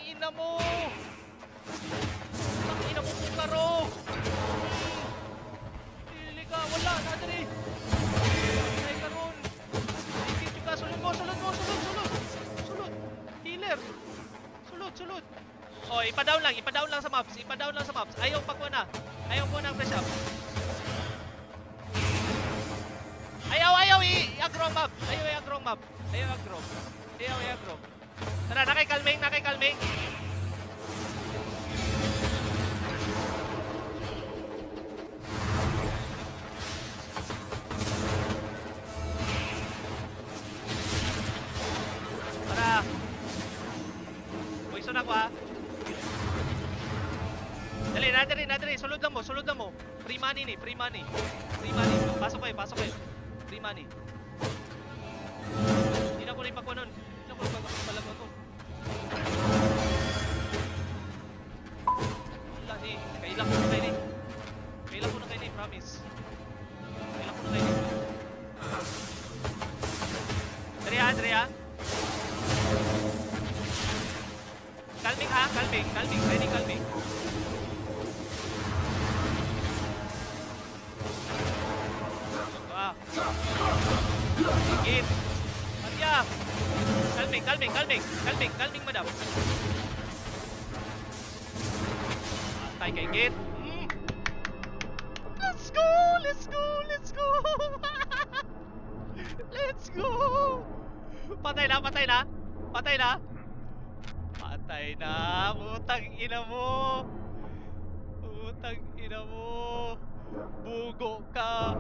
ina mo! Putang ina mo Bukaro! Pili ka, wala, nadali! Ay karon! Ikit ka, sulod mo, sulod mo, sulod, sulod! Sulod! Healer! Sulod, sulod! Oh, ipa-down lang sa maps, ipa-down lang sa maps. Ayaw pagkuha na. Ayaw po ng press up. Ayaw i-aggro ang map. Ayaw i-aggro ang map. Ayaw i-aggro. Tara, nakikalming. Tara. Poison ako ha. Dali, nadali. Sulod lang mo. Free money. Pasok kayo. Free money. Hindi na ko rin pagkuha nun. Hindi na ko rin pagkuha ko. Wala eh. Kailang ko na kayo ni. Promise. Dali ha. Calming ha. Ready calming. Git. Matya. Calming madam. Atay kay Git. Let's go. Let's go. Patay na. Putang ina mo. Bugo ka.